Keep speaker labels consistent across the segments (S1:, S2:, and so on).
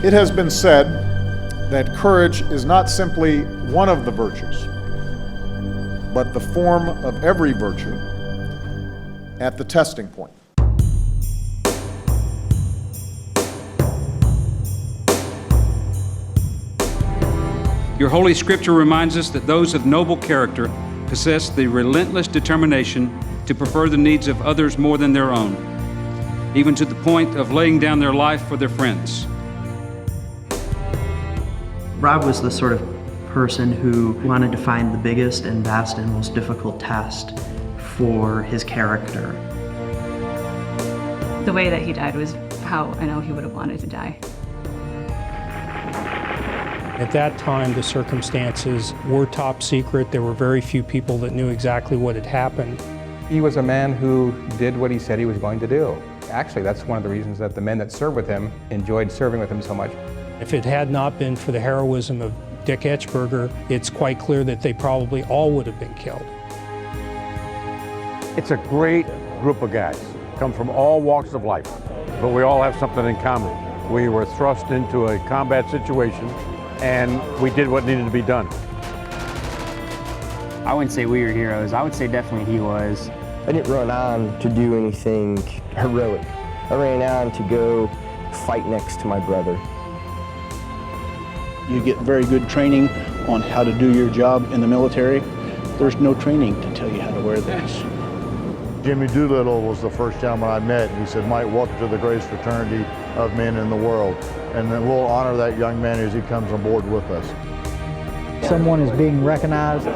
S1: It has been said that courage is not simply one of the virtues, but the form of every virtue at the testing point.
S2: Your Holy Scripture reminds us that those of noble character possess the relentless determination to prefer the needs of others more than their own, even to the point of laying down their life for their friends.
S3: Rob was the sort of person who wanted to find the biggest and best and most difficult test for his character.
S4: The way that he died was how I know he would have wanted to die.
S5: At that time, the circumstances were top secret. There were very few people that knew exactly what had happened.
S6: He was a man who did what he said he was going to do. Actually, that's one of the reasons that the men that served with him enjoyed serving with him so much.
S5: If it had not been for the heroism of Dick Etchberger, it's quite clear that they probably all would have been killed.
S7: It's a great group of guys, come from all walks of life, but we all have something in common. We were thrust into a combat situation and we did what needed to be done.
S8: I wouldn't say we were heroes. I would say definitely he was.
S9: I didn't run on to do anything heroic. I ran on to go fight next to my brother.
S10: You get very good training on how to do your job in the military. There's no training to tell you how to wear this.
S1: Jimmy Doolittle was the first gentleman I met. He said, "Mike, welcome to the greatest fraternity of men in the world." And then we'll honor that young man as he comes on board with us.
S11: Someone is being recognized.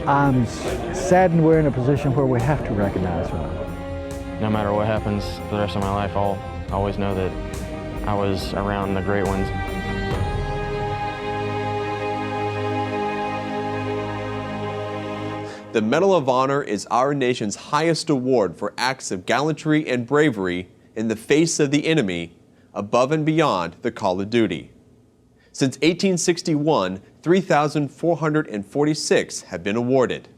S11: I'm saddened we're in a position where we have to recognize them.
S8: No matter what happens for the rest of my life, I'll always know that I was around the great ones.
S12: The Medal of Honor is our nation's highest award for acts of gallantry and bravery in the face of the enemy, above and beyond the call of duty. Since 1861, 3,446 have been awarded.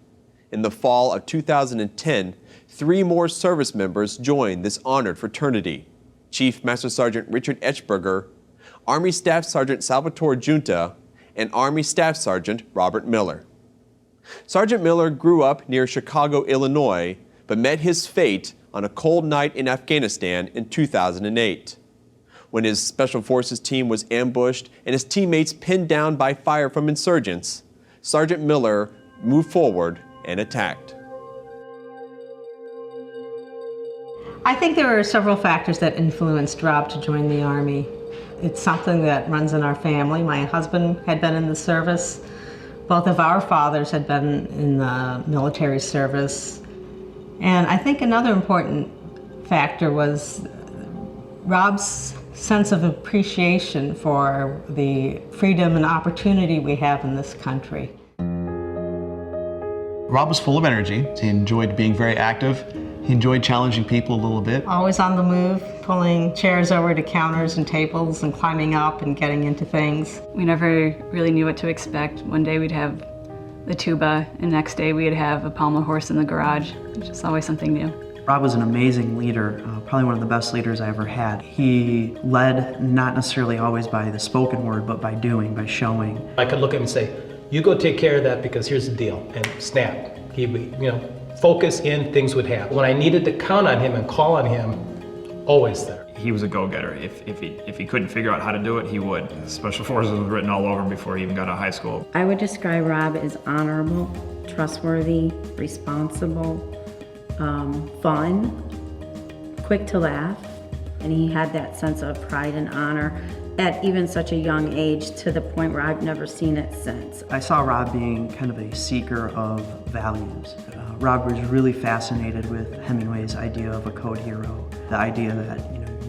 S12: In the fall of 2010, 3 more service members joined this honored fraternity: Chief Master Sergeant Richard Etchberger, Army Staff Sergeant Salvatore Giunta, and Army Staff Sergeant Robert Miller. Sergeant Miller grew up near Chicago, Illinois, but met his fate on a cold night in Afghanistan in 2008. When his Special Forces team was ambushed and his teammates pinned down by fire from insurgents, Sergeant Miller moved forward and attacked.
S13: I think there were several factors that influenced Rob to join the Army. It's something that runs in our family. My husband had been in the service. Both of our fathers had been in the military service. And I think another important factor was Rob's sense of appreciation for the freedom and opportunity we have in this country.
S14: Rob was full of energy. He enjoyed being very active. He enjoyed challenging people a little bit.
S13: Always on the move, pulling chairs over to counters and tables and climbing up and getting into things.
S4: We never really knew what to expect. One day we'd have the tuba, and next day we'd have a pommel horse in the garage. It's just always something new.
S3: Rob was an amazing leader, probably one of the best leaders I ever had. He led not necessarily always by the spoken word, but by doing, by showing.
S15: I could look at him and say, "You go take care of that because here's the deal," and snap. He'd be, focus in, things would happen. When I needed to count on him and call on him, always there.
S16: He was a go-getter. If he couldn't figure out how to do it, he would. Special Forces was written all over him before he even got out of high school.
S17: I would describe Rob as honorable, trustworthy, responsible, fun, quick to laugh, and he had that sense of pride and honor at even such a young age, to the point where I've never seen it since.
S3: I saw Rob being kind of a seeker of values. Rob was really fascinated with Hemingway's idea of a code hero, the idea that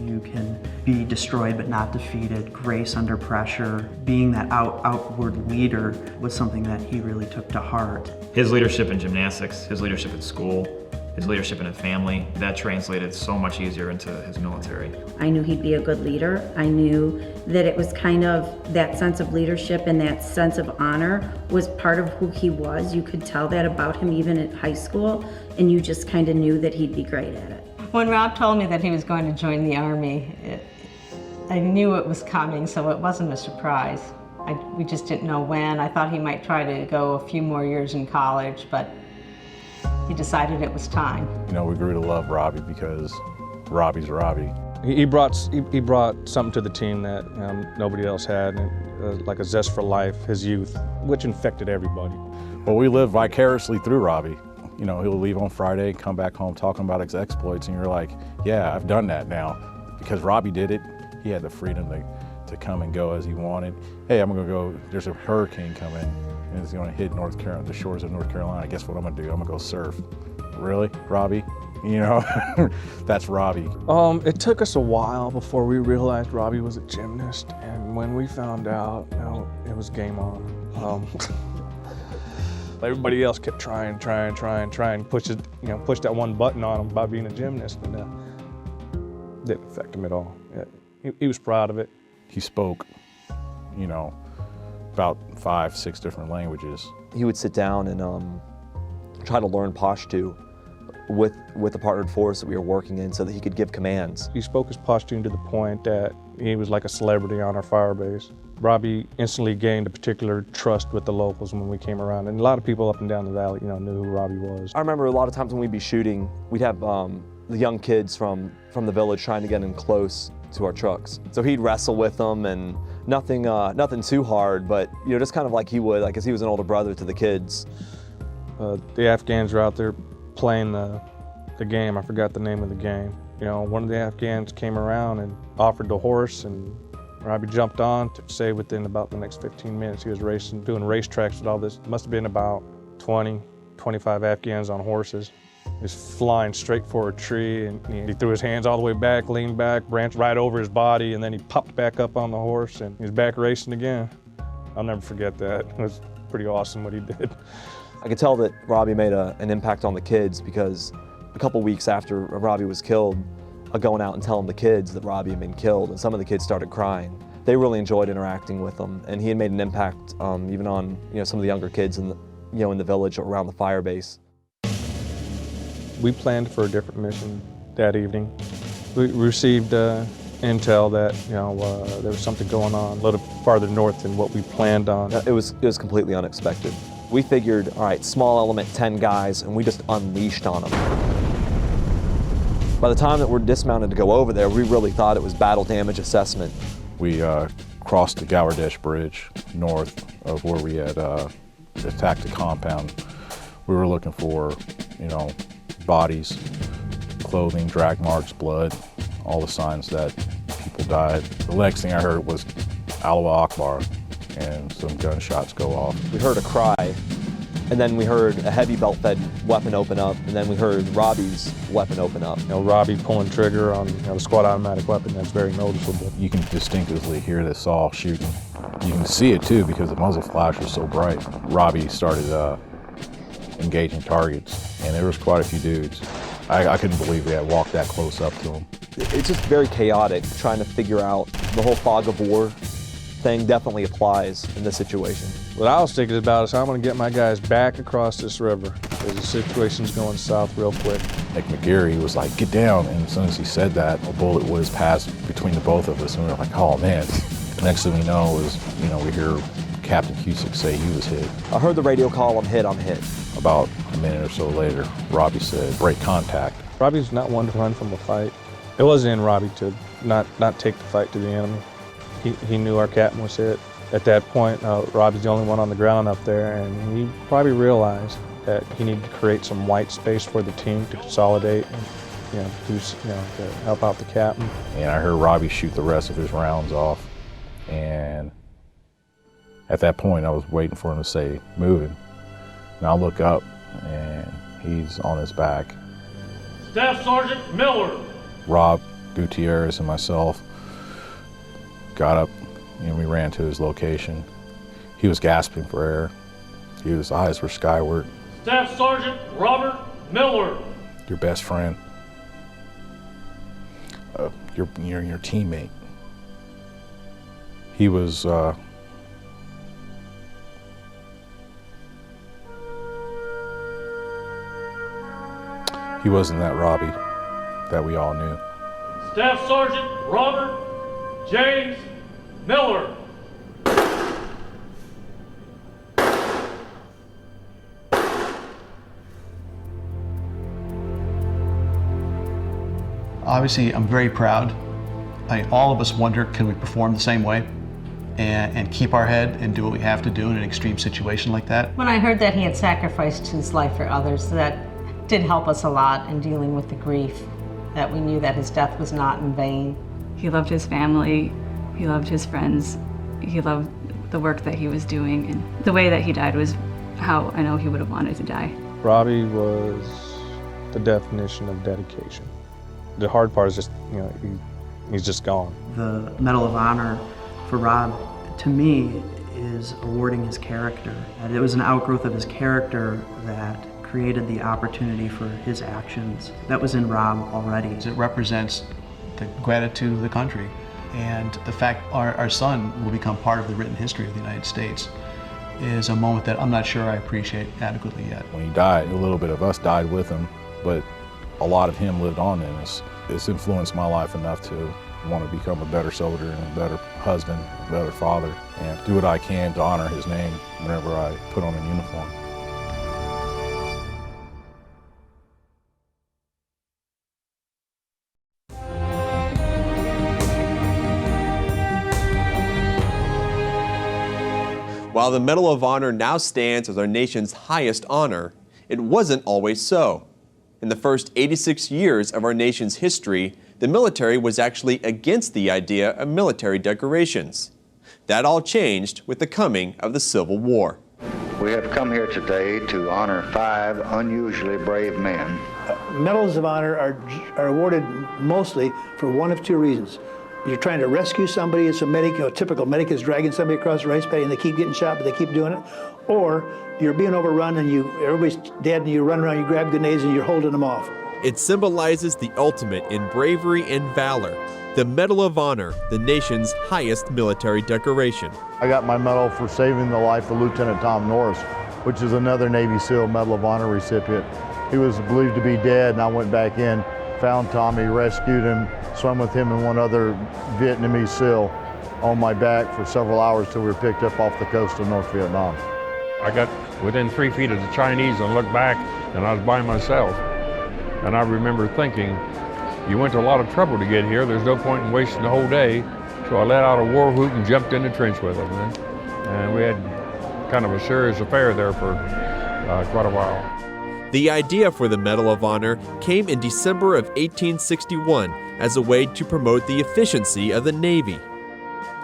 S3: you can be destroyed but not defeated, grace under pressure. Being that outward leader was something that he really took to heart.
S16: His leadership in gymnastics, his leadership at school, his leadership in his family, that translated so much easier into his military.
S17: I knew he'd be a good leader. I knew that it was kind of that sense of leadership and that sense of honor was part of who he was. You could tell that about him even at high school, and you just kind of knew that he'd be great at it.
S13: When Rob told me that he was going to join the Army, I knew it was coming, so it wasn't a surprise. We just didn't know when. I thought he might try to go a few more years in college, but he decided it was time.
S18: You know, we grew to love Robbie because Robbie's Robbie.
S19: He brought something to the team that nobody else had, and, like a zest for life, his youth, which infected everybody.
S18: Well, we live vicariously through Robbie. You know, he'll leave on Friday, come back home talking about his exploits, and you're like, yeah, I've done that now. Because Robbie did it, he had the freedom to come and go as he wanted. Hey, I'm gonna go, there's a hurricane coming, and it's gonna hit North Carolina, the shores of North Carolina. Guess what I'm gonna do? I'm gonna go surf. Really, Robbie? You know, that's Robbie.
S19: It took us a while before we realized Robbie was a gymnast, and when we found out, it was game on. Everybody else kept trying, push that one button on him about being a gymnast, and didn't affect him at all. He was proud of it.
S18: He spoke, you know, about 5, 6 different languages.
S20: He would sit down and try to learn Pashto with the partnered force that we were working in so that he could give commands.
S19: He spoke his Pashtun to the point that he was like a celebrity on our fire base. Robbie instantly gained a particular trust with the locals when we came around, and a lot of people up and down the valley, knew who Robbie was.
S20: I remember a lot of times when we'd be shooting, we'd have the young kids from the village trying to get in close to our trucks. So he'd wrestle with them, and nothing too hard, but just kind of like he would, like as he was an older brother to the kids.
S19: The Afghans were out there playing the game. I forgot the name of the game. One of the Afghans came around and offered the horse, and Robbie jumped on to say within about the next 15 minutes he was racing, doing racetracks with all this. Must have been about 20, 25 Afghans on horses. He was flying straight for a tree, and he threw his hands all the way back, leaned back, branched right over his body, and then he popped back up on the horse, and he was back racing again. I'll never forget that. It was pretty awesome what he did.
S20: I could tell that Robbie made an impact on the kids because a couple weeks after Robbie was killed, going out and telling the kids that Robbie had been killed, and some of the kids started crying. They really enjoyed interacting with him, and he had made an impact even on some of the younger kids in the village around the fire base.
S19: We planned for a different mission that evening. We received intel that there was something going on a little farther north than what we planned on.
S20: It was completely unexpected. We figured, all right, small element, 10 guys, and we just unleashed on them. By the time that we're dismounted to go over there, we really thought it was battle damage assessment.
S18: We crossed the Gallardo Bridge north of where we had attacked the compound. We were looking for, bodies, clothing, drag marks, blood, all the signs that people died. The next thing I heard was Allahu Akbar, and some gunshots go off.
S20: We heard a cry, and then we heard a heavy belt-fed weapon open up, and then we heard Robbie's weapon open up.
S19: Robbie pulling trigger on the squad automatic weapon, that's very noticeable.
S18: You can distinctively hear the saw shooting. You can see it too because the muzzle flash was so bright. Robbie started engaging targets, and there was quite a few dudes. I couldn't believe we had walked that close up to him.
S20: It's just very chaotic trying to figure out the whole fog of war thing definitely applies in this situation.
S19: What I was thinking about is how I'm going to get my guys back across this river because the situation's going south real quick.
S18: MacGregor, he was like, get down, and as soon as he said that, a bullet whizzed past between the both of us, and we were like, oh man. Next thing we know is, we hear Captain Cusick say he was hit.
S20: I heard the radio call, I'm hit.
S18: About a minute or so later, Robbie said, break contact.
S19: Robbie's not one to run from a fight. It wasn't in Robbie to not take the fight to the enemy. He knew our captain was hit. At that point, Robbie's the only one on the ground up there, and he probably realized that he needed to create some white space for the team to consolidate and to help out the captain.
S18: And I heard Robbie shoot the rest of his rounds off, and at that point I was waiting for him to say, moving. And I look up, and he's on his back.
S21: Staff Sergeant Miller.
S18: Rob, Gutierrez, and myself got up, and we ran to his location. He was gasping for air. His eyes were skyward.
S21: Staff Sergeant Robert Miller.
S18: Your best friend. Your teammate. He was he wasn't that Robbie that we all knew.
S21: Staff Sergeant Robert James Miller.
S14: Obviously, I'm very proud. All of us wonder, can we perform the same way and keep our head and do what we have to do in an extreme situation like that?
S13: When I heard that he had sacrificed his life for others, that did help us a lot in dealing with the grief, that we knew that his death was not in vain.
S4: He loved his family, he loved his friends, he loved the work that he was doing, and the way that he died was how I know he would have wanted to die.
S19: Robbie was the definition of dedication. The hard part is just, he's just gone.
S3: The Medal of Honor for Rob, to me, is awarding his character. And it was an outgrowth of his character that created the opportunity for his actions. That was in Rob already.
S14: It represents the gratitude of the country and the fact our son will become part of the written history of the United States is a moment that I'm not sure I appreciate adequately yet.
S18: When he died, a little bit of us died with him, but a lot of him lived on in us. It's influenced my life enough to want to become a better soldier and a better husband, a better father, and do what I can to honor his name whenever I put on a uniform.
S12: While the Medal of Honor now stands as our nation's highest honor, it wasn't always so. In the first 86 years of our nation's history, the military was actually against the idea of military decorations. That all changed with the coming of the Civil War.
S2: We have come here today to honor 5 unusually brave men.
S10: Medals of Honor are awarded mostly for one of 2 reasons. You're trying to rescue somebody, it's a medic, a typical medic is dragging somebody across the rice paddy and they keep getting shot, but they keep doing it. Or you're being overrun and everybody's dead and you run around, you grab grenades and you're holding them off.
S12: It symbolizes the ultimate in bravery and valor. The Medal of Honor, the nation's highest military decoration.
S22: I got my medal for saving the life of Lieutenant Tom Norris, which is another Navy SEAL Medal of Honor recipient. He was believed to be dead and I went back in, found Tommy, rescued him, swam with him and one other Vietnamese SEAL on my back for several hours till we were picked up off the coast of North Vietnam.
S7: I got within 3 feet of the Chinese and looked back and I was by myself. And I remember thinking, you went to a lot of trouble to get here. There's no point in wasting the whole day. So I let out a war whoop and jumped in the trench with them. And we had kind of a serious affair there for quite a while.
S12: The idea for the Medal of Honor came in December of 1861 as a way to promote the efficiency of the Navy.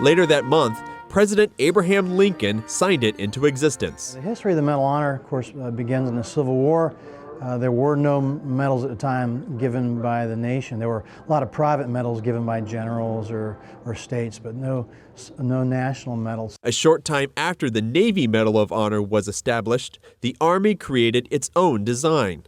S12: Later that month, President Abraham Lincoln signed it into existence.
S11: The history of the Medal of Honor, of course, begins in the Civil War. There were no medals at the time given by the nation. There were a lot of private medals given by generals or states, but no national medals.
S12: A short time after the Navy Medal of Honor was established, the Army created its own design.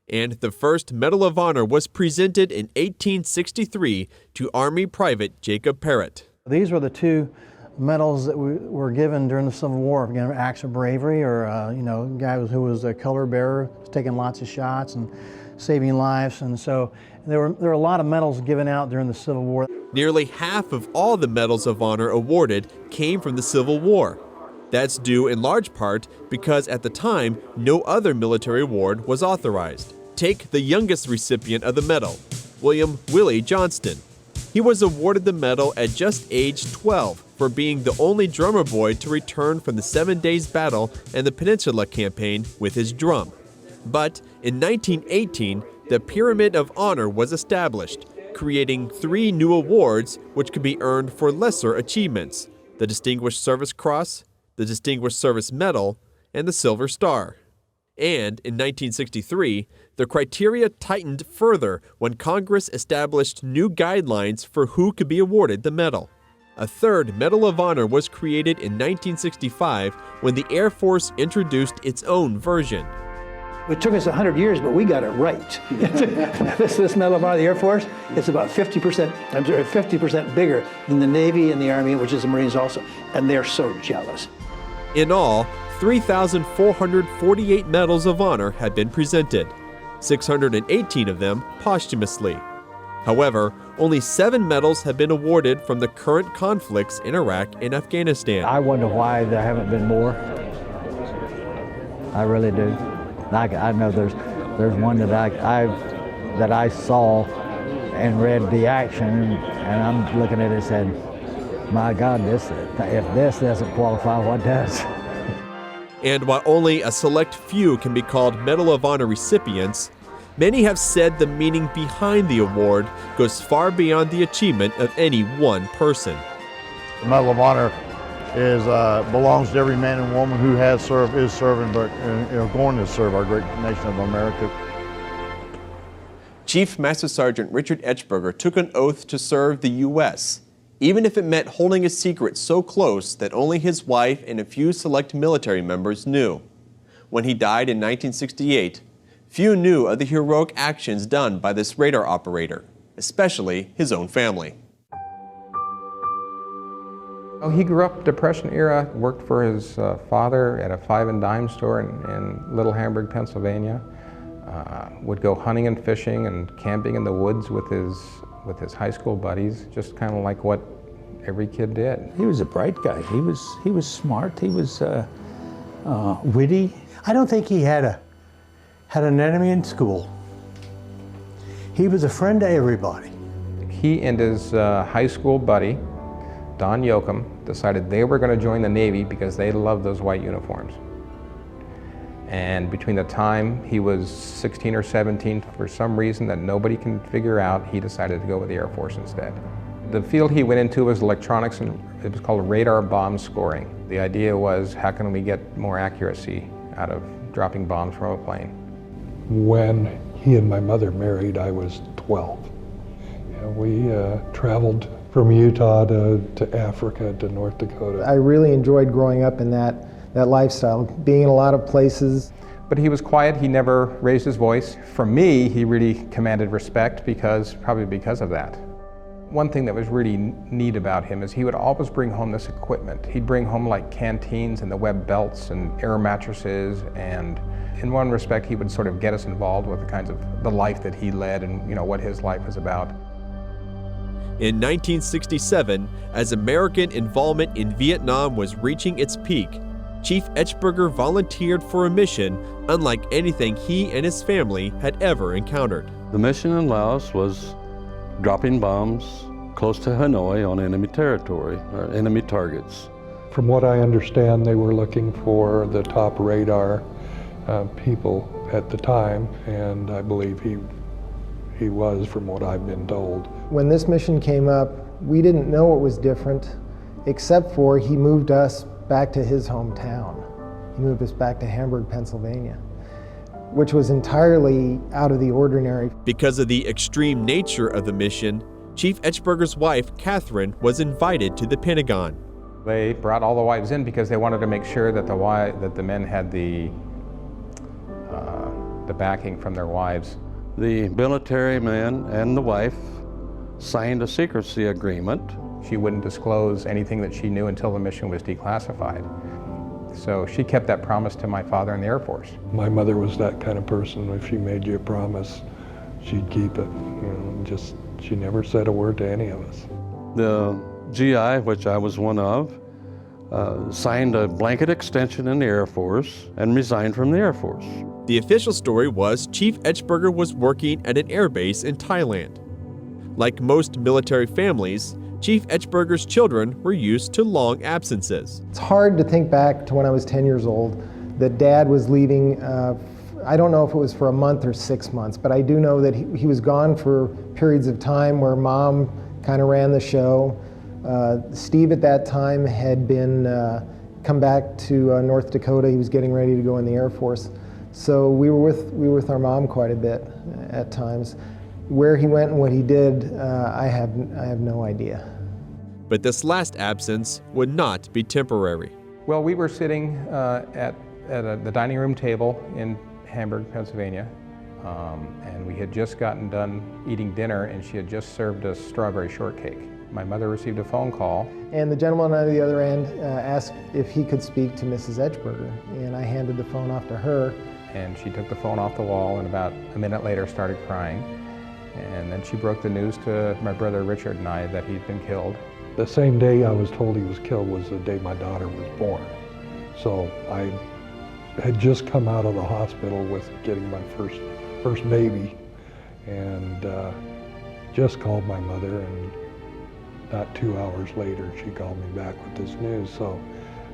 S12: And the first Medal of Honor was presented in 1863 to Army Private Jacob Parrott.
S11: These were the 2 medals that were given during the Civil War. Again, acts of bravery, or a guy who was a color bearer, taking lots of shots and saving lives. And so there were a lot of medals given out during the Civil War.
S12: Nearly half of all the Medals of Honor awarded came from the Civil War. That's due in large part because at the time, no other military award was authorized. Take the youngest recipient of the medal, William Willie Johnston. He was awarded the medal at just age 12 for being the only drummer boy to return from the 7 Days Battle and the Peninsula Campaign with his drum. But in 1918, the Pyramid of Honor was established, creating 3 new awards which could be earned for lesser achievements: the Distinguished Service Cross, the Distinguished Service Medal, and the Silver Star. And in 1963, the criteria tightened further when Congress established new guidelines for who could be awarded the medal. A third Medal of Honor was created in 1965 when the Air Force introduced its own version.
S10: It took us 100 years, but we got it right. This Medal of Honor of the Air Force, it's about 50% bigger than the Navy and the Army, which is the Marines also, and they're so jealous.
S12: In all, 3,448 Medals of Honor had been presented, 618 of them posthumously. However, only 7 medals have been awarded from the current conflicts in Iraq and Afghanistan.
S5: I wonder why there haven't been more. I really do. I know there's one that I saw and read the action, and I'm looking at it saying, my God, if this doesn't qualify, what does?
S12: And while only a select few can be called Medal of Honor recipients, many have said the meaning behind the award goes far beyond the achievement of any one person.
S22: The Medal of Honor belongs to every man and woman who has served, is serving, but going to serve our great nation of America.
S12: Chief Master Sergeant Richard Etchberger took an oath to serve the U.S., even if it meant holding a secret so close that only his wife and a few select military members knew. When he died in 1968, few knew of the heroic actions done by this radar operator, especially his own family.
S6: He grew up Depression era, worked for his father at a 5 and dime store in Little Hamburg, Pennsylvania. Would go hunting and fishing and camping in the woods with his high school buddies, just kind of like what every kid did.
S23: He was a bright guy. He was smart. He was witty. I don't think he had an enemy in school. He was a friend to everybody.
S6: He and his high school buddy, Don Yoakum, decided they were going to join the Navy because they loved those white uniforms. And between the time he was 16 or 17, for some reason that nobody can figure out, he decided to go with the Air Force instead. The field he went into was electronics, and it was called radar bomb scoring. The idea was, how can we get more accuracy out of dropping bombs from a plane?
S24: When he and my mother married, I was 12. And we traveled from Utah to Africa, to North Dakota.
S25: I really enjoyed growing up in that lifestyle, being in a lot of places.
S6: But he was quiet, he never raised his voice. For me, he really commanded respect probably because of that. One thing that was really neat about him is he would always bring home this equipment. He'd bring home like canteens and the web belts and air mattresses, and in one respect he would sort of get us involved with the kinds of the life that he led and what his life was about.
S12: In 1967, as American involvement in Vietnam was reaching its peak, Chief Etchberger volunteered for a mission unlike anything he and his family had ever encountered.
S26: The mission in Laos was dropping bombs close to Hanoi on enemy territory, or enemy targets.
S24: From what I understand, they were looking for the top radar people at the time, and I believe he was, from what I've been told.
S25: When this mission came up, we didn't know it was different, except for he moved us back to his hometown. He moved us back to Hamburg, Pennsylvania, which was entirely out of the ordinary.
S12: Because of the extreme nature of the mission, Chief Etchberger's wife, Catherine, was invited to the Pentagon.
S6: They brought all the wives in because they wanted to make sure that the men had the backing from their wives.
S26: The military man and the wife signed a secrecy agreement.
S6: She wouldn't disclose anything that she knew until the mission was declassified. So she kept that promise to my father in the Air Force.
S24: My mother was that kind of person. If she made you a promise, she'd keep it. She never said a word to any of us.
S26: The GI, which I was one of, signed a blanket extension in the Air Force and resigned from the Air Force.
S12: The official story was Chief Etchberger was working at an air base in Thailand. Like most military families, Chief Etchberger's children were used to long absences.
S25: It's hard to think back to when I was 10 years old that Dad was leaving. I don't know if it was for a month or 6 months, but I do know that he was gone for periods of time where Mom kind of ran the show. Steve at that time had come back to North Dakota. He was getting ready to go in the Air Force. So we were with our mom quite a bit at times. Where he went and what he did, I have no idea.
S12: But this last absence would not be temporary.
S6: Well, we were sitting at the dining room table in Hamburg, Pennsylvania, and we had just gotten done eating dinner, and she had just served us strawberry shortcake. My mother received a phone call.
S25: And the gentleman on the other end asked if he could speak to Mrs. Etchberger, and I handed the phone off to her.
S6: And she took the phone off the wall and about a minute later started crying. And then she broke the news to my brother Richard and I that he'd been killed.
S24: The same day I was told he was killed was the day my daughter was born. So I had just come out of the hospital with getting my first baby, and just called my mother, and not 2 hours later she called me back with this news. So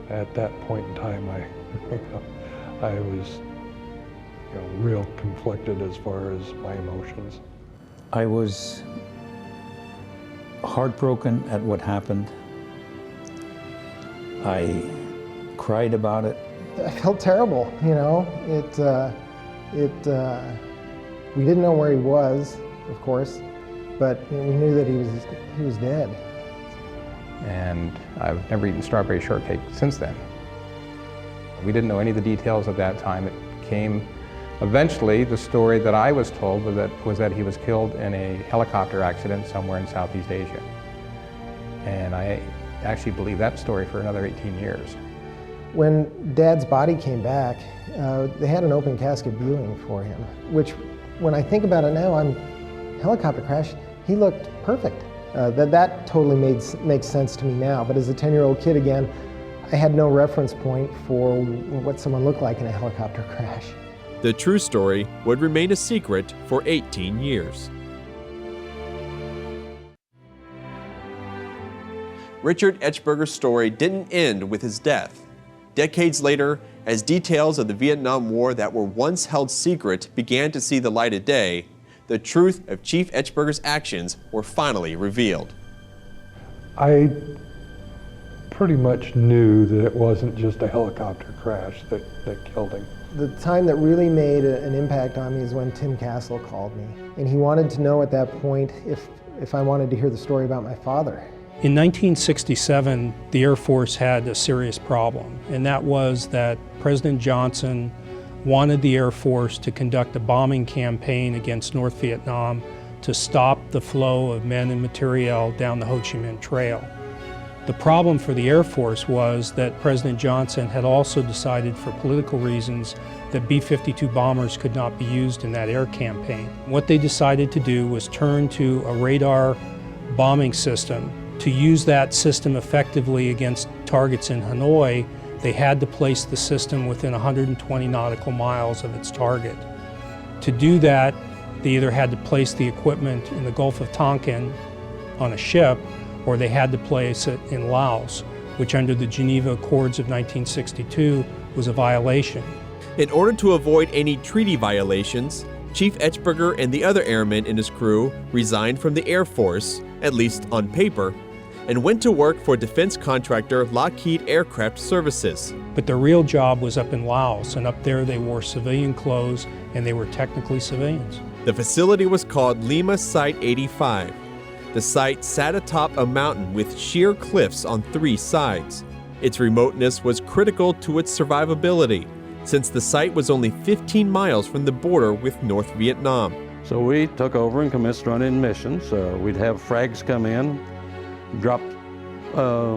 S24: at that point in time I was real conflicted as far as my emotions.
S1: I was heartbroken at what happened. I cried about it.
S25: I felt terrible, we didn't know where he was, of course, but we knew that he was dead.
S6: And I've never eaten strawberry shortcake since then. We didn't know any of the details at that time. It came eventually, the story that I was told was that he was killed in a helicopter accident somewhere in Southeast Asia. And I actually believed that story for another 18 years.
S25: When Dad's body came back, they had an open casket viewing for him, which, when I think about it now, helicopter crash, he looked perfect. That totally makes sense to me now, but as a 10-year-old kid again, I had no reference point for what someone looked like in a helicopter crash.
S12: The true story would remain a secret for 18 years. Richard Etchberger's story didn't end with his death. Decades later, as details of the Vietnam War that were once held secret began to see the light of day, the truth of Chief Etchberger's actions were finally revealed.
S24: I pretty much knew that it wasn't just a helicopter crash that killed him.
S25: The time that really made an impact on me is when Tim Castle called me. And he wanted to know at that point if I wanted to hear the story about my father.
S8: In 1967, the Air Force had a serious problem, and that was that President Johnson wanted the Air Force to conduct a bombing campaign against North Vietnam to stop the flow of men and materiel down the Ho Chi Minh Trail. The problem for the Air Force was that President Johnson had also decided, for political reasons, that B-52 bombers could not be used in that air campaign. What they decided to do was turn to a radar bombing system. To use that system effectively against targets in Hanoi, they had to place the system within 120 nautical miles of its target. To do that, they either had to place the equipment in the Gulf of Tonkin on a ship, or they had to place it in Laos, which under the Geneva Accords of 1962 was a violation.
S12: In order to avoid any treaty violations, Chief Etchberger and the other airmen in his crew resigned from the Air Force, at least on paper, and went to work for defense contractor Lockheed Aircraft Services.
S8: But their real job was up in Laos, and up there they wore civilian clothes and they were technically civilians.
S12: The facility was called Lima Site 85. The site sat atop a mountain with sheer cliffs on 3 sides. Its remoteness was critical to its survivability, since the site was only 15 miles from the border with North Vietnam.
S26: So we took over and commenced running missions. We'd have frags come in, drop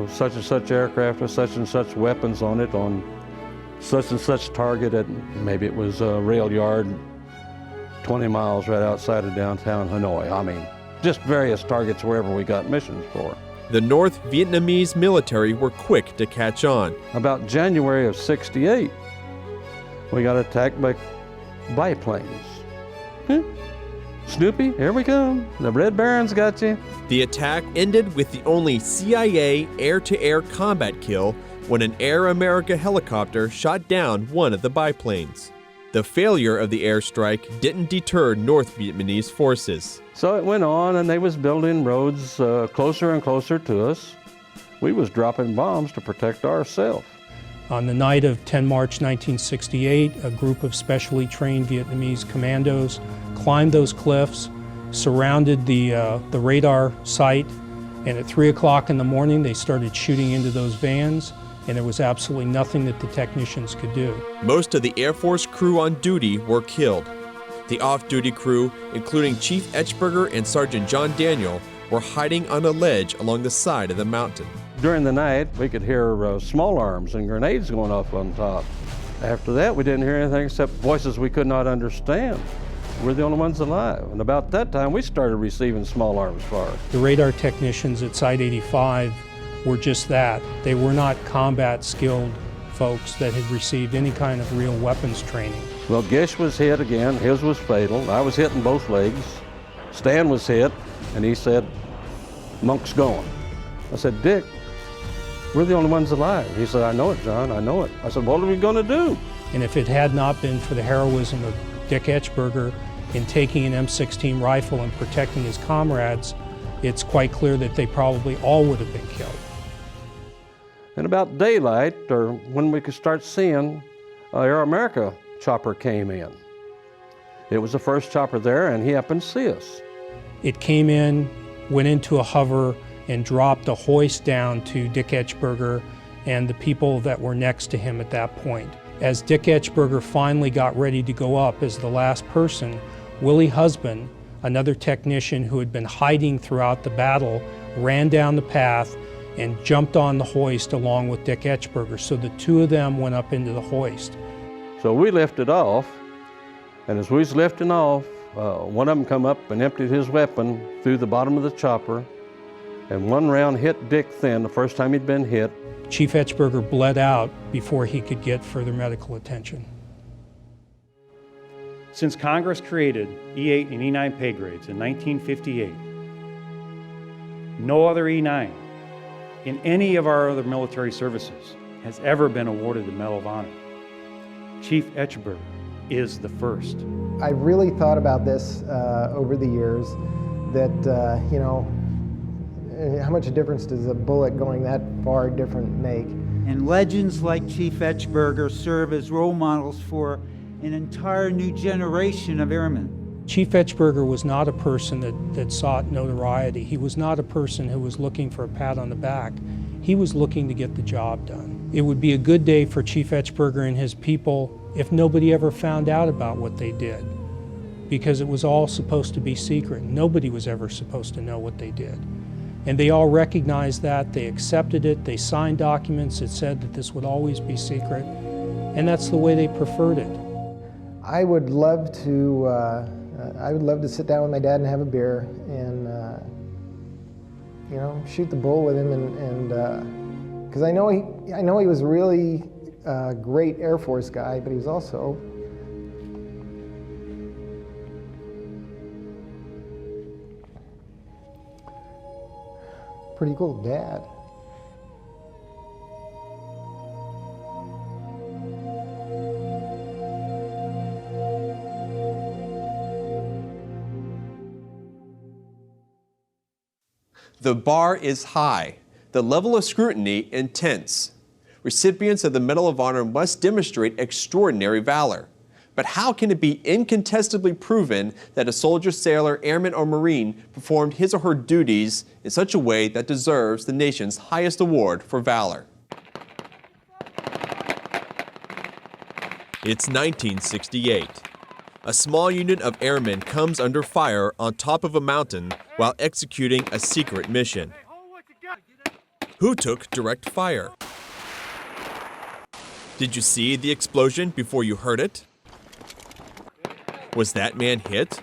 S26: such and such aircraft with such and such weapons on it on such and such target at, maybe it was a rail yard 20 miles right outside of downtown Hanoi. I mean, just various targets wherever we got missions for.
S12: The North Vietnamese military were quick to catch on.
S26: About January of '68, we got attacked by biplanes. Snoopy, here we come. The Red Baron's got you.
S12: The attack ended with the only CIA air-to-air combat kill when an Air America helicopter shot down one of the biplanes. The failure of the airstrike didn't deter North Vietnamese forces.
S26: So it went on, and they was building roads closer and closer to us. We was dropping bombs to protect ourselves.
S8: On the night of 10 March 1968, a group of specially trained Vietnamese commandos climbed those cliffs, surrounded the radar site, and at 3 o'clock in the morning they started shooting into those vans, and there was absolutely nothing that the technicians could do.
S12: Most of the Air Force crew on duty were killed. The off-duty crew, including Chief Etchberger and Sergeant John Daniel, were hiding on a ledge along the side of the mountain.
S26: During the night, we could hear small arms and grenades going off on top. After that, we didn't hear anything except voices we could not understand. we're the only ones alive. And about that time, we started receiving small arms fire.
S8: The radar technicians at Site 85 were just that. They were not combat skilled folks that had received any kind of real weapons training.
S26: Well, Gish was hit again. His was fatal. I was hit in both legs. Stan was hit, and he said, "Monk's gone." I said, "Dick, we're the only ones alive." He said, "I know it, John, I know it." I said, "What are we going to do?"
S8: And if it had not been for the heroism of Dick Etchberger in taking an M16 rifle and protecting his comrades, it's quite clear that they probably all would have been killed.
S26: And about daylight, or when we could start seeing, Air America chopper came in. It was the first chopper there, and he happened to see us.
S8: It came in, went into a hover, and dropped a hoist down to Dick Etchberger and the people that were next to him at that point. As Dick Etchberger finally got ready to go up as the last person, Willie Husband, another technician who had been hiding throughout the battle, ran down the path and jumped on the hoist along with Dick Etchberger. So the two of them went up into the hoist.
S26: So we lifted off, and as we was lifting off, one of them come up and emptied his weapon through the bottom of the chopper, and one round hit Dick thin, the first time he'd been hit.
S8: Chief Etchberger bled out before he could get further medical attention.
S9: Since Congress created E8 and E9 pay grades in 1958, no other E9 in any of our other military services has ever been awarded the Medal of Honor. Chief Etchberger is the first.
S25: I really thought about this over the years, that, you know, how much difference does a bullet going that far different make?
S15: And legends like Chief Etchberger serve as role models for an entire new generation of airmen.
S8: Chief Etchberger was not a person that sought notoriety. He was not a person who was looking for a pat on the back. He was looking to get the job done. It would be a good day for Chief Etchberger and his people if nobody ever found out about what they did, because it was all supposed to be secret. Nobody was ever supposed to know what they did. And they all recognized that, they accepted it, they signed documents that said that this would always be secret, and that's the way they preferred it.
S25: I would love to sit down with my dad and have a beer and, you know, shoot the bull with him, and because I know he was really a great Air Force guy, but he was also pretty cool dad.
S12: The bar is high, the level of scrutiny intense. Recipients of the Medal of Honor must demonstrate extraordinary valor. But how can it be incontestably proven that a soldier, sailor, airman, or Marine performed his or her duties in such a way that deserves the nation's highest award for valor? It's 1968. A small unit of airmen comes under fire on top of a mountain while executing a secret mission. Who took direct fire? Did you see the explosion before you heard it? Was that man hit?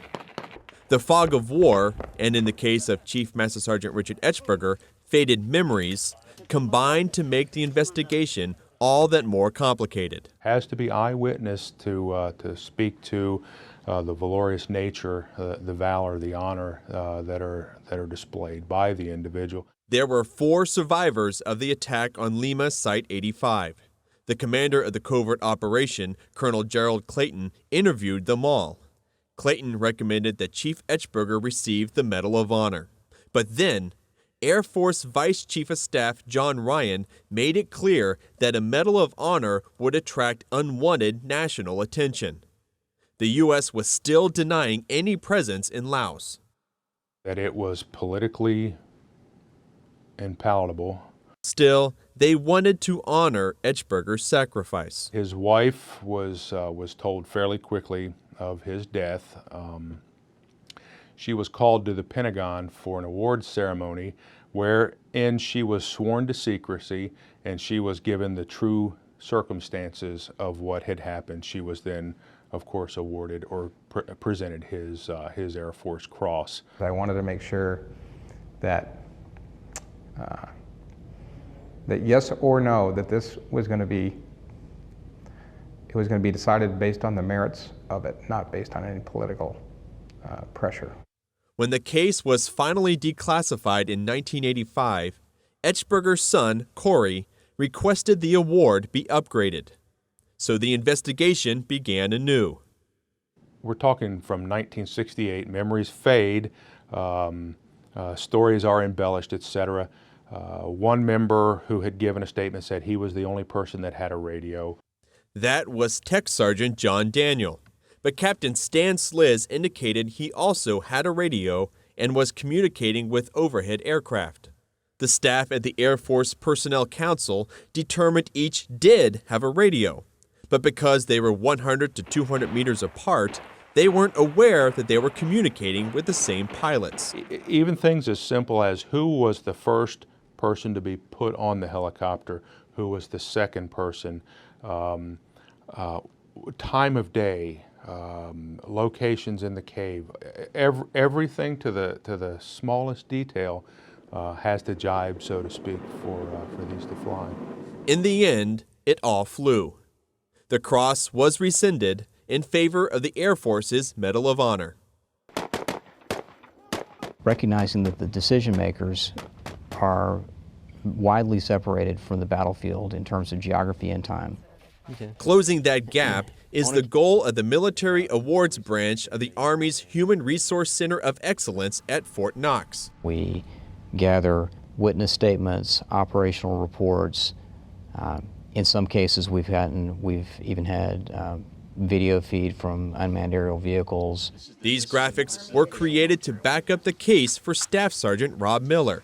S12: The fog of war, and in the case of Chief Master Sergeant Richard Etchberger, faded memories, combined to make the investigation all that more complicated.
S16: Has to be eyewitness to speak to the valorous nature, the valor, the honor that are displayed by the individual.
S12: There were 4 survivors of the attack on Lima Site 85. The commander of the covert operation, Colonel Gerald Clayton, interviewed them all. Clayton recommended that Chief Etchberger receive the Medal of Honor. But then, Air Force Vice Chief of Staff John Ryan made it clear that a Medal of Honor would attract unwanted national attention. The U.S. was still denying any presence in Laos.
S16: That it was politically unpalatable.
S12: Still, they wanted to honor Etchberger's sacrifice.
S16: His wife was told fairly quickly of his death. She was called to the Pentagon for an awards ceremony wherein she was sworn to secrecy and she was given the true circumstances of what had happened. She was then of course, awarded or presented his Air Force Cross.
S6: I wanted to make sure that that yes or no, that this was going to be, it was going to be decided based on the merits of it, not based on any political pressure.
S12: When the case was finally declassified in 1985, Etchberger's son, Corey, requested the award be upgraded. So the investigation began anew.
S16: We're talking from 1968. Memories fade, stories are embellished, etc. One member who had given a statement said he was the only person that had a radio.
S12: That was Tech Sergeant John Daniel. But Captain Stan Sliz indicated he also had a radio and was communicating with overhead aircraft. The staff at the Air Force Personnel Council determined each did have a radio, but because they were 100 to 200 meters apart, they weren't aware that they were communicating with the same pilots.
S16: Even things as simple as who was the first person to be put on the helicopter, who was the second person, time of day, locations in the cave, everything to the smallest detail has to jibe, so to speak, for these to fly.
S12: In the end, it all flew. The cross was rescinded in favor of the Air Force's Medal of Honor.
S4: Recognizing that the decision makers are widely separated from the battlefield in terms of geography and time.
S12: Closing that gap is the goal of the Military Awards Branch of the Army's Human Resource Center of Excellence at Fort Knox.
S4: We gather witness statements, operational reports. In some cases, we've even had video feed from unmanned aerial vehicles.
S12: These graphics were created to back up the case for Staff Sergeant Rob Miller.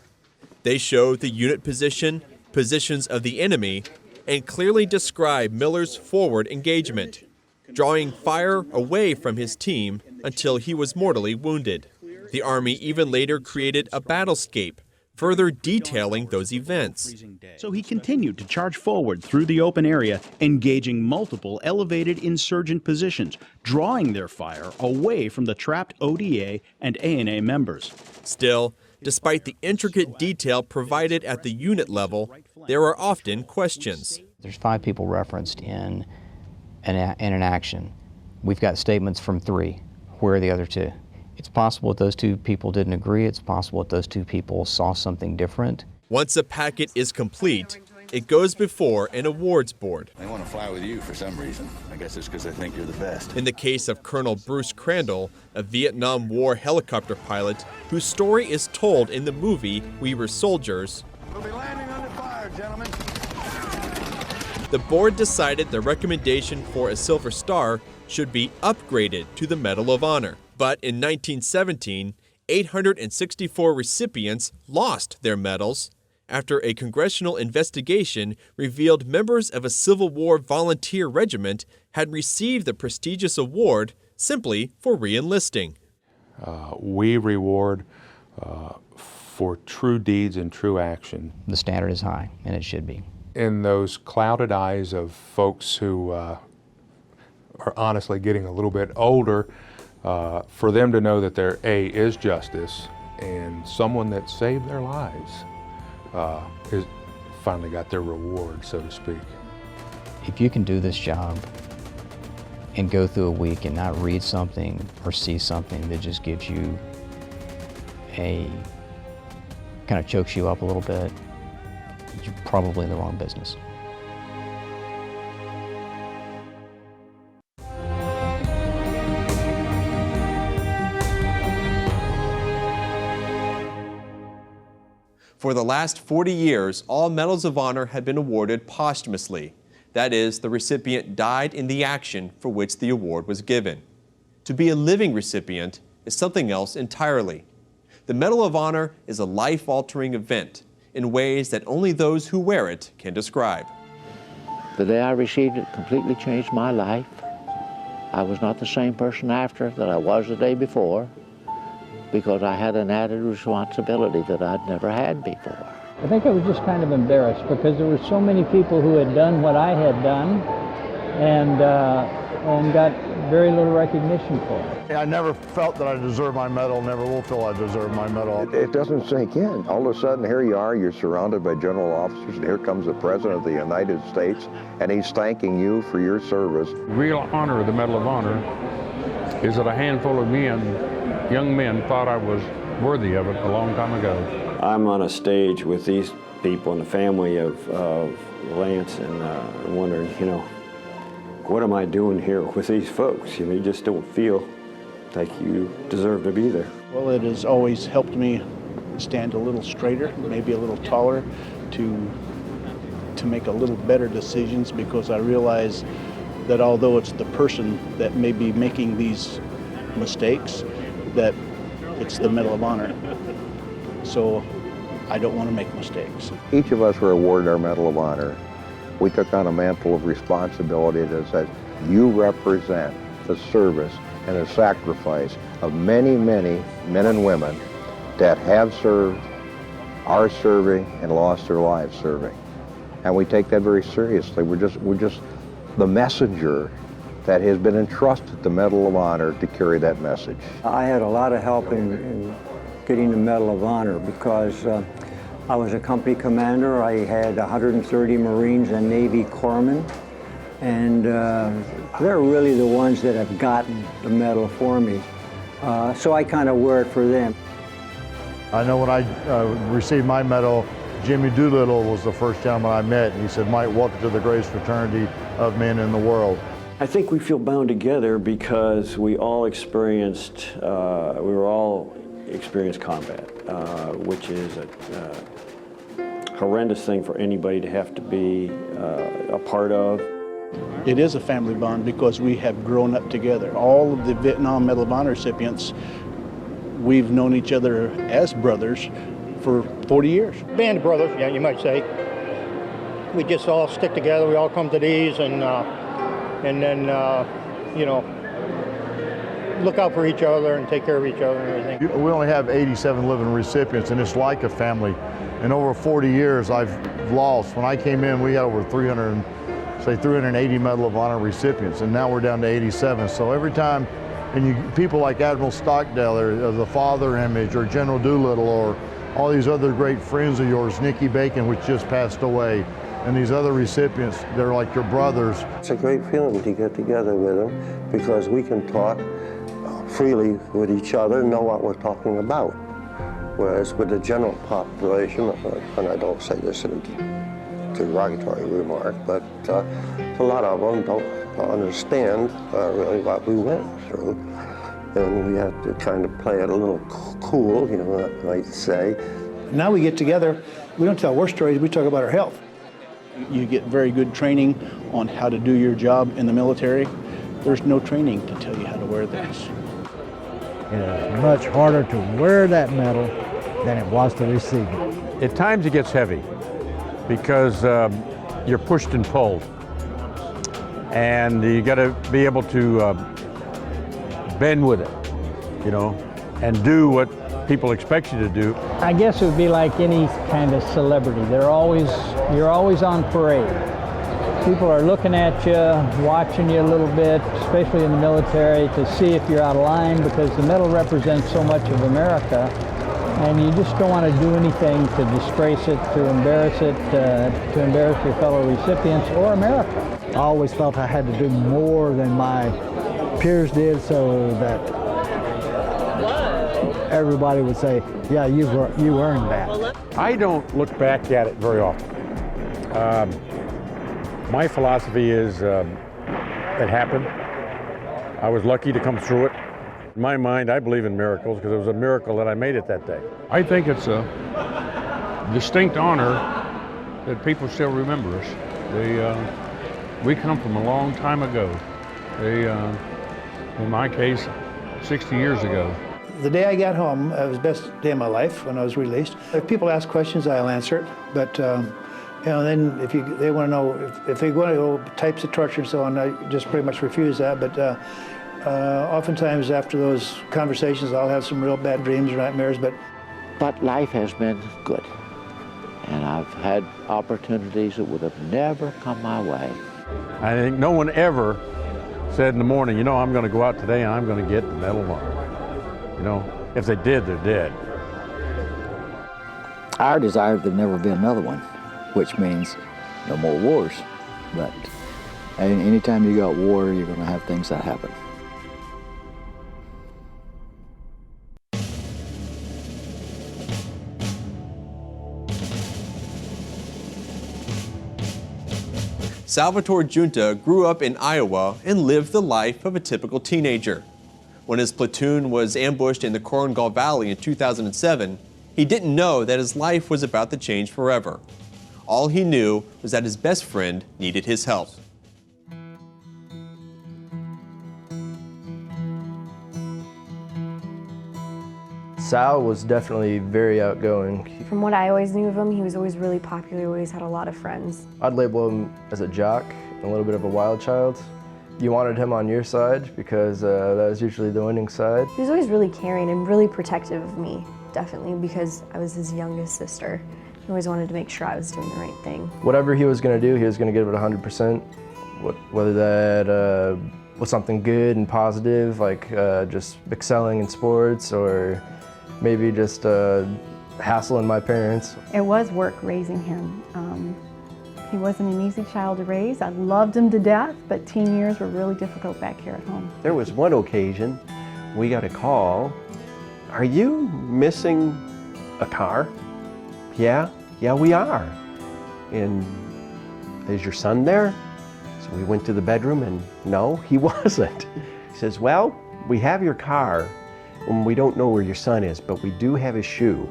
S12: They show the unit position, positions of the enemy, and clearly describe Miller's forward engagement, drawing fire away from his team until he was mortally wounded. The Army even later created a battlescape, further detailing those events.
S13: So he continued to charge forward through the open area, engaging multiple elevated insurgent positions, drawing their fire away from the trapped ODA and ANA members.
S12: Still, despite the intricate detail provided at the unit level, there are often questions.
S4: There's 5 people referenced in an action. We've got statements from 3. Where are the other 2? It's possible that those 2 people didn't agree. It's possible that those 2 people saw something different.
S12: Once a packet is complete, it goes before an awards board.
S17: They want to fly with you for some reason. I guess it's because they think you're the best.
S12: In the case of Colonel Bruce Crandall, a Vietnam War helicopter pilot whose story is told in the movie We Were Soldiers,
S17: We'll be landing under fire, gentlemen.
S12: The board decided the recommendation for a Silver Star should be upgraded to the Medal of Honor. But in 1917, 864 recipients lost their medals after a congressional investigation revealed members of a Civil War volunteer regiment had received the prestigious award simply for re-enlisting.
S16: We reward for true deeds and true action.
S4: The standard is high, and it should be.
S16: In those clouded eyes of folks who are honestly getting a little bit older, for them to know that there is justice and someone that saved their lives has finally got their reward, so to speak.
S4: If you can do this job and go through a week and not read something or see something that just gives you kind of chokes you up a little bit, you're probably in the wrong business.
S12: For the last 40 years, all Medals of Honor had been awarded posthumously. That is, the recipient died in the action for which the award was given. To be a living recipient is something else entirely. The Medal of Honor is a life-altering event in ways that only those who wear it can describe.
S19: The day I received it completely changed my life. I was not the same person after that I was the day before, because I had an added responsibility that I'd never had before.
S20: I think I was just kind of embarrassed because there were so many people who had done what I had done and got very little recognition for it.
S22: I never felt that I deserved my medal, never will feel I deserve my medal.
S2: It doesn't sink in. All of a sudden, here you are, you're surrounded by general officers, and here comes the President of the United States, and he's thanking you for your service.
S3: The real honor of the Medal of Honor is that a handful of men, young men, thought I was worthy of it a long time ago.
S7: I'm on a stage with these people and the family of Lance, and wondering, you know, what am I doing here with these folks? You know, you just don't feel like you deserve to be there.
S14: Well, it has always helped me stand a little straighter, maybe a little taller, to make a little better decisions, because I realize that although it's the person that may be making these mistakes, that it's the Medal of Honor. So I don't want to make mistakes.
S2: Each of us were awarded our Medal of Honor. We took on a mantle of responsibility that said, you represent the service and the sacrifice of many, many men and women that have served, are serving, and lost their lives serving. And we take that very seriously. We're just the messenger that has been entrusted the Medal of Honor to carry that message.
S18: I had a lot of help in getting the Medal of Honor because I was a company commander. I had 130 Marines and Navy corpsmen, and they're really the ones that have gotten the medal for me. So I kind of wear it for them.
S22: I know when I received my medal, Jimmy Doolittle was the first gentleman I met, and he said, Mike, welcome to the greatest fraternity of men in the world.
S7: I think we feel bound together because we all experienced, combat, which is a horrendous thing for anybody to have to be a part of.
S14: It is a family bond because we have grown up together. All of the Vietnam Medal of Honor recipients, we've known each other as brothers for 40 years.
S21: Band of brothers, yeah, you might say. We just all stick together. We all come to these, and then you know, look out for each other and take care of each other and everything.
S22: We only have 87 living recipients, and it's like a family. In over 40 years, I've lost. When I came in, we had over 380 Medal of Honor recipients, and now we're down to 87. So every time, and people like Admiral Stockdale, or the Father Image, or General Doolittle, or all these other great friends of yours, Nikki Bacon, which just passed away, and these other recipients, they're like your brothers.
S27: It's a great feeling to get together with them because we can talk freely with each other and know what we're talking about. Whereas with the general population, and I don't say this in a derogatory remark, but a lot of them don't understand really what we went through. And we have to kind of play it a little cool, you know, I might say.
S10: Now we get together, we don't tell war stories, we talk about our health.
S14: You get very good training on how to do your job in the military. There's no training to tell you how to wear this.
S5: It is much harder to wear that medal than it was to receive it.
S3: At times it gets heavy because you're pushed and pulled. And you got to be able to bend with it, you know, and do what people expect you to do.
S20: I guess it would be like any kind of celebrity. You're always on parade. People are looking at you, watching you a little bit, especially in the military, to see if you're out of line, because the medal represents so much of America, and you just don't want to do anything to disgrace it, to embarrass your fellow recipients or America.
S5: I always felt I had to do more than my peers did, so that everybody would say, yeah, you earned that.
S3: I don't look back at it very often. My philosophy is it happened. I was lucky to come through it. In my mind, I believe in miracles because it was a miracle that I made it that day. I think it's a distinct honor that people still remember us. We come from a long time ago. In my case, 60 years ago.
S10: The day I got home, it was the best day of my life when I was released. If people ask questions, I'll answer it. But you know, then if they want to know if they want to know types of torture and so on, I just pretty much refuse that. But oftentimes after those conversations, I'll have some real bad dreams or nightmares.
S19: But life has been good, and I've had opportunities that would have never come my way.
S3: I think no one ever said in the morning, you know, I'm going to go out today and I'm going to get the Medal of Honor. You know, if they did, they're dead.
S1: Our desire there'd never be another one, which means no more wars. But anytime you got war, you're going to have things that happen.
S12: Salvatore Giunta grew up in Iowa and lived the life of a typical teenager. When his platoon was ambushed in the Korengal Valley in 2007, he didn't know that his life was about to change forever. All he knew was that his best friend needed his help.
S9: Sal was definitely very outgoing.
S11: From what I always knew of him, he was always really popular, always had a lot of friends.
S9: I'd label him as a jock, a little bit of a wild child. You wanted him on your side because that was usually the winning side.
S11: He was always really caring and really protective of me, definitely, because I was his youngest sister. He always wanted to make sure I was doing the right thing.
S9: Whatever he was going to do, he was going to give it 100%. Whether that was something good and positive, like just excelling in sports, or maybe just hassling my parents.
S15: It was work raising him. He wasn't an easy child to raise. I loved him to death, but teen years were really difficult back here at home.
S23: There was one occasion we got a call, "Are you missing a car?" Yeah, we are. "And is your son there?" So we went to the bedroom and no, he wasn't. He says, "Well, we have your car and we don't know where your son is, but we do have his shoe."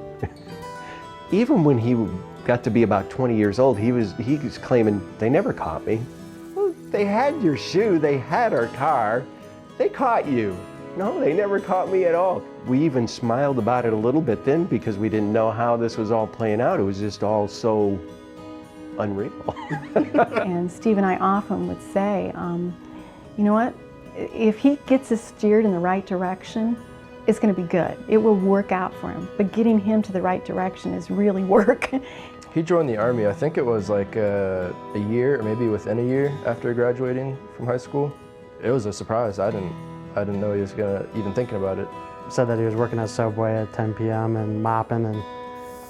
S23: Even when he got to be about 20 years old, he was claiming, "They never caught me." Well, they had your shoe, they had our car, they caught you. No, they never caught me at all. We even smiled about it a little bit then because we didn't know how this was all playing out. It was just all so unreal.
S15: And Steve and I often would say, you know what, if he gets us steered in the right direction, it's going to be good. It will work out for him. But getting him to the right direction is really work.
S9: He joined the Army, I think it was like a year, or maybe within a year after graduating from high school. It was a surprise. I didn't know he was even thinking about it.
S24: Said that he was working at Subway at 10 p.m. and mopping, and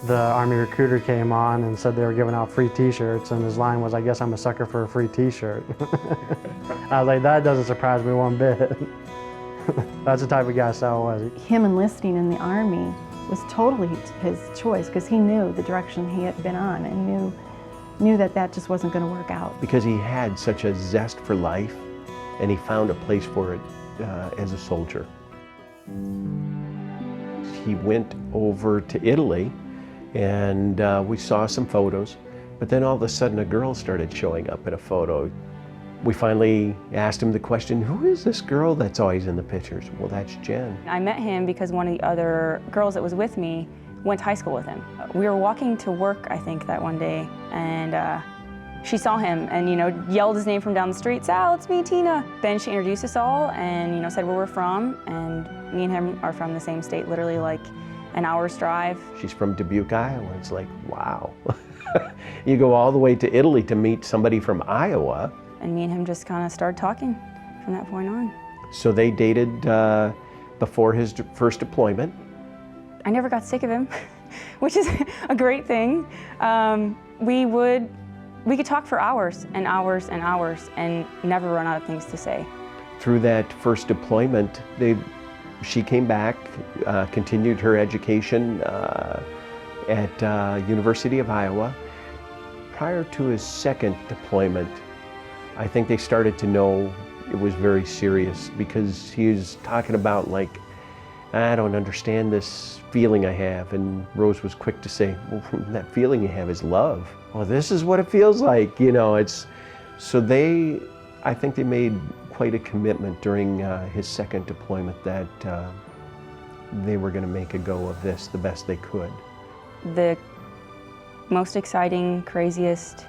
S24: the Army recruiter came on and said they were giving out free t-shirts, and his line was, "I guess I'm a sucker for a free t-shirt." I was like, that doesn't surprise me one bit. That's the type of guy Sal was.
S15: Him enlisting in the Army was totally his choice because he knew the direction he had been on and knew that just wasn't going to work out.
S23: Because he had such a zest for life and he found a place for it as a soldier. He went over to Italy and we saw some photos, but then all of a sudden a girl started showing up in a photo. We finally asked him the question, "Who is this girl that's always in the pictures?" "Well, that's Jen."
S26: I met him because one of the other girls that was with me went to high school with him. We were walking to work, I think, that one day, and she saw him and, yelled his name from down the street, "Sal, it's me, Tina." Then she introduced us all and, said where we're from, and me and him are from the same state, literally like an hour's drive.
S23: She's from Dubuque, Iowa. It's like, wow. You go all the way to Italy to meet somebody from Iowa.
S26: And me and him just kind of started talking from that point on.
S23: So they dated before his first deployment.
S26: I never got sick of him, which is a great thing. We could talk for hours and hours and hours and never run out of things to say.
S23: Through that first deployment, she came back, continued her education at University of Iowa. Prior to his second deployment, I think they started to know it was very serious because he was talking about like, "I don't understand this feeling I have." And Rose was quick to say, "Well, that feeling you have is love." "Well, this is what it feels like, So I think they made quite a commitment during his second deployment that they were going to make a go of this the best they could.
S26: The most exciting, craziest,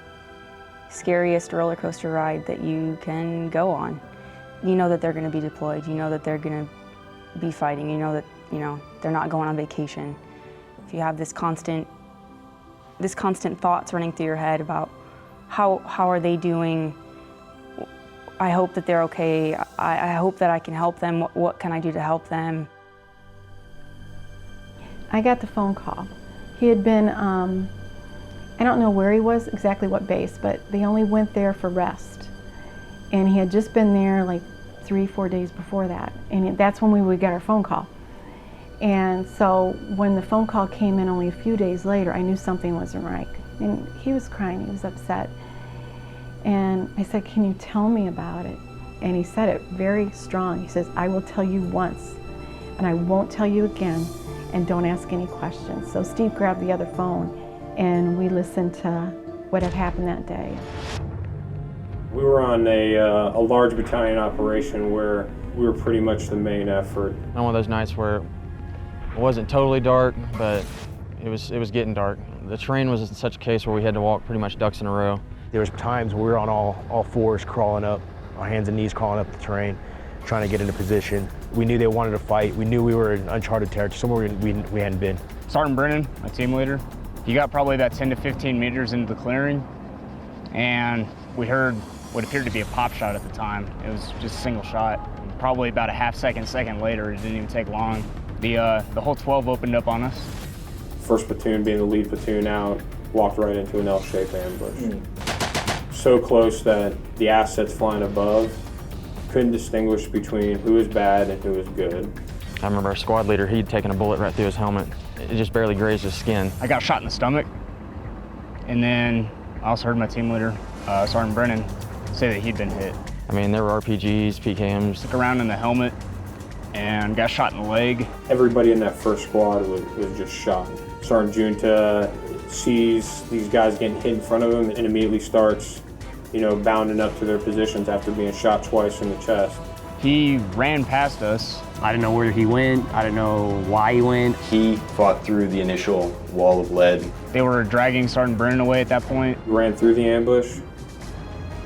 S26: scariest roller coaster ride that you can go on. You know that they're going to be deployed. You know that they're going to be fighting. You know that they're not going on vacation. If you have this constant thoughts running through your head about how are they doing? I hope that they're okay. I hope that I can help them. What can I do to help them?
S15: I got the phone call. He had been, I don't know where he was, exactly what base, but they only went there for rest. And he had just been there like 3-4 days before that. And that's when we would get our phone call. And so when the phone call came in only a few days later, I knew something wasn't right. And he was crying, he was upset. And I said, can you tell me about it? And he said it very strong. He says, I will tell you once, and I won't tell you again, and don't ask any questions. So Steve grabbed the other phone, and we listened to what had happened that day.
S4: We were on a large battalion operation where we were pretty much the main effort.
S6: On one of those nights where it wasn't totally dark, but it was getting dark. The terrain was in such a case where we had to walk pretty much ducks in a row.
S8: There was times where we were on all fours crawling up, our hands and knees crawling up the terrain, trying to get into position. We knew they wanted to fight. We knew we were in uncharted territory, somewhere we hadn't been.
S13: Sergeant Brennan, my team leader, he got probably about 10 to 15 meters into the clearing, and we heard what appeared to be a pop shot at the time. It was just a single shot. Probably about a half second later, it didn't even take long. The whole 12 opened up on us.
S4: First platoon, being the lead platoon out, walked right into an L-shaped ambush. So close that the assets flying above couldn't distinguish between who was bad and who was good.
S6: I remember our squad leader, he'd taken a bullet right through his helmet. It just barely grazed his skin.
S13: I got shot in the stomach, and then I also heard my team leader, Sergeant Brennan, say that he'd been hit.
S6: I mean, there were RPGs, PKMs.
S13: Took a round in the helmet and got shot in the leg.
S4: Everybody in that first squad was just shot. Sergeant Giunta sees these guys getting hit in front of him and immediately starts, bounding up to their positions after being shot twice in the chest.
S13: He ran past us. I didn't know where he went. I didn't know why he went.
S16: He fought through the initial wall of lead.
S13: They were dragging Sergeant Brennan away at that point.
S4: Ran through the ambush,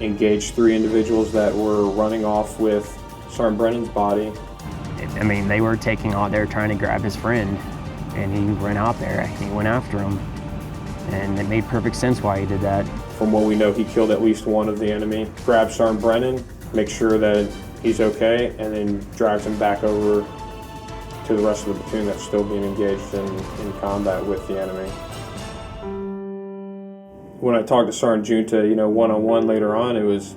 S4: engaged 3 individuals that were running off with Sergeant Brennan's body.
S13: I mean, they were taking on, they were trying to grab his friend, and he ran out there and he went after him. And it made perfect sense why he did that.
S4: From what we know, he killed at least one of the enemy, grabbed Sergeant Brennan, make sure that he's okay, and then drives him back over to the rest of the platoon that's still being engaged in combat with the enemy. When I talked to Sergeant Giunta, one-on-one later on, it was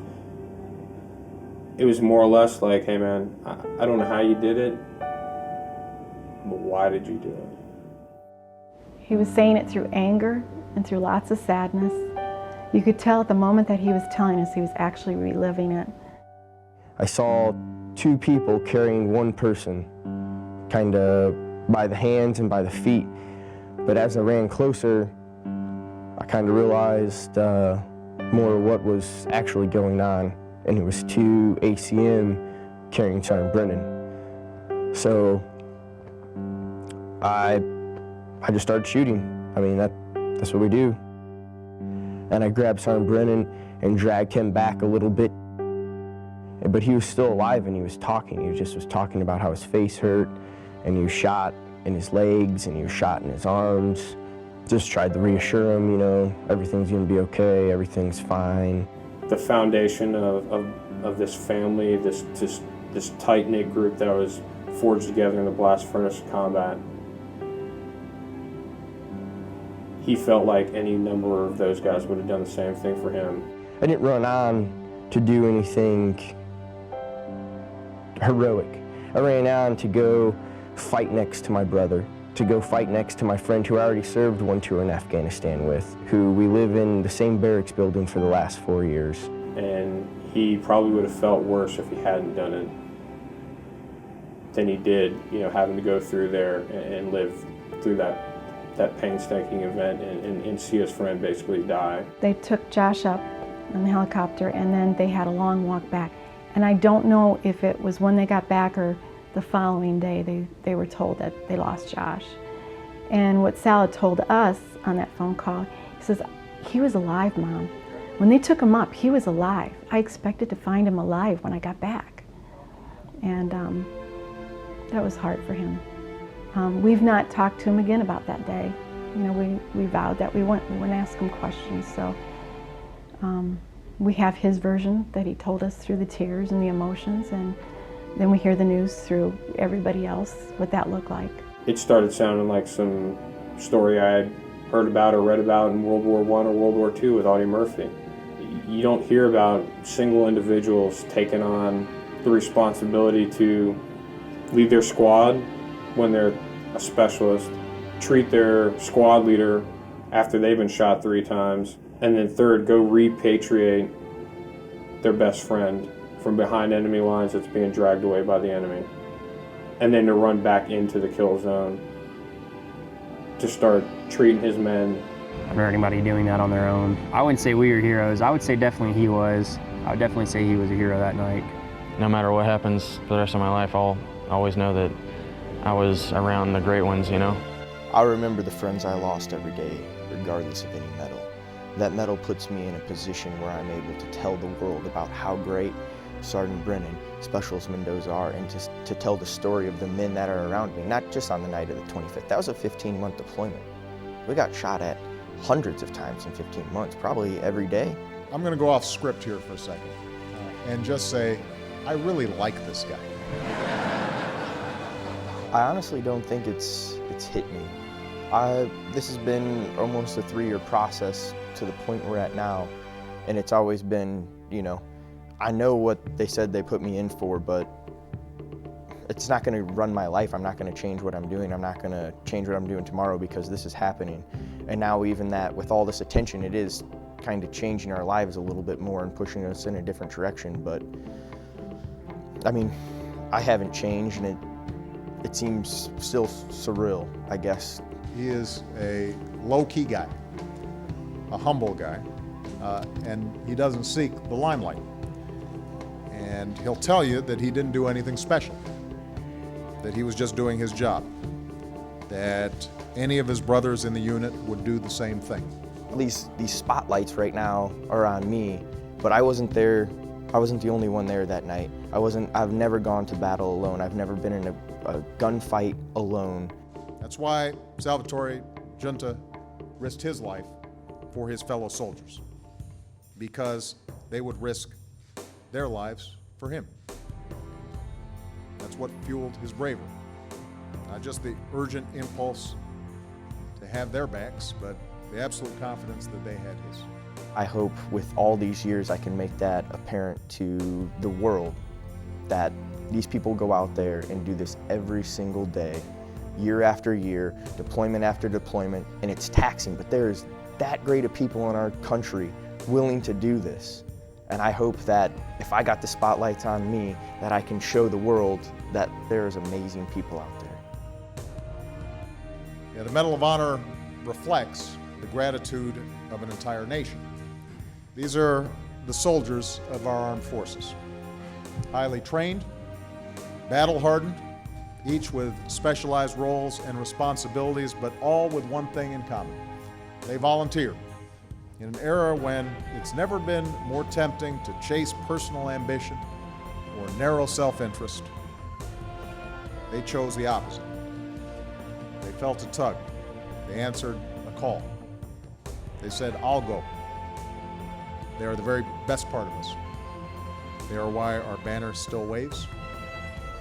S4: more or less like, hey man, I don't know how you did it, but why did you do it?
S15: He was saying it through anger and through lots of sadness. You could tell at the moment that he was telling us he was actually reliving it.
S9: I saw 2 people carrying one person, kind of by the hands and by the feet. But as I ran closer, I kind of realized more what was actually going on. And it was 2 ACM carrying Sergeant Brennan. So I just started shooting. I mean, that's what we do. And I grabbed Sergeant Brennan and dragged him back a little bit. But he was still alive and he was talking. He just was talking about how his face hurt, and he was shot in his legs and he was shot in his arms. Just tried to reassure him, everything's gonna be okay, everything's fine.
S4: The foundation of this family, this tight-knit group that was forged together in the blast furnace of combat, he felt like any number of those guys would have done the same thing for him.
S9: I didn't run on to do anything heroic. I ran on to go fight next to my brother, to go fight next to my friend who I already served one tour in Afghanistan with, who we live in the same barracks building for the last 4 years.
S4: And he probably would have felt worse if he hadn't done it than he did, having to go through there and live through that painstaking event and see his friend basically die.
S15: They took Josh up on the helicopter, and then they had a long walk back. And I don't know if it was when they got back or the following day they were told that they lost Josh. And what Sal told us on that phone call, he says, he was alive, Mom. When they took him up, he was alive. I expected to find him alive when I got back. And that was hard for him. We've not talked to him again about that day. We vowed that we wouldn't ask him questions. So We have his version that he told us through the tears and the emotions, and then we hear the news through everybody else, what that looked like.
S4: It started sounding like some story I had heard about or read about in World War I or World War II with Audie Murphy. You don't hear about single individuals taking on the responsibility to lead their squad when they're a specialist, treat their squad leader after they've been shot 3 times, and then third, go repatriate their best friend from behind enemy lines that's being dragged away by the enemy, and then to run back into the kill zone to start treating his men.
S2: I've heard anybody doing that on their own. I wouldn't say we were heroes. I would say definitely he was. I would definitely say he was a hero that night.
S6: No matter what happens for the rest of my life, I'll always know that I was around the great ones, you know?
S7: I remember the friends I lost every day, regardless of any medal. That medal puts me in a position where I'm able to tell the world about how great Sergeant Brennan, Specialist Mendoza are, and to tell the story of the men that are around me, not just on the night of the 25th. That was a 15-month deployment. We got shot at hundreds of times in 15 months, probably every day.
S17: I'm going to go off script here for a second and just say, I really like this guy.
S7: I honestly don't think it's hit me. This has been almost a 3-year process to the point we're at now, and it's always been, you know, I know what they said they put me in for, but it's not going to run my life. I'm not going to change what I'm doing. I'm not going to change what I'm doing tomorrow because this is happening. And now even that, with all this attention, it is kind of changing our lives a little bit more and pushing us in a different direction. But, I mean, I haven't changed, and it seems still surreal, I guess.
S17: He is a low-key guy, a humble guy, and he doesn't seek the limelight. And he'll tell you that he didn't do anything special, that he was just doing his job, that any of his brothers in the unit would do the same thing.
S7: These spotlights right now are on me, but I wasn't there. I wasn't the only one there that night. I've never gone to battle alone. I've never been in a gunfight alone.
S17: That's why Salvatore Giunta risked his life for his fellow soldiers, because they would risk their lives for him. That's what fueled his bravery. Not just the urgent impulse to have their backs, but the absolute confidence that they had his.
S7: I hope with all these years I can make that apparent to the world, that these people go out there and do this every single day, year after year, deployment after deployment, and it's taxing, but there's that great of people in our country willing to do this. And I hope that if I got the spotlights on me, that I can show the world that there's amazing people out there.
S17: Yeah, the Medal of Honor reflects the gratitude of an entire nation. These are the soldiers of our armed forces. Highly trained, battle-hardened, each with specialized roles and responsibilities, but all with one thing in common. They volunteer. In an era when it's never been more tempting to chase personal ambition or narrow self-interest, they chose the opposite. They felt a tug. They answered a call. They said, I'll go. They are the very best part of us. They are why our banner still waves,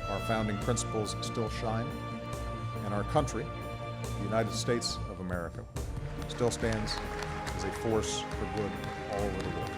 S17: our founding principles still shine, and our country, the United States of America, still stands as a force for good all over the world.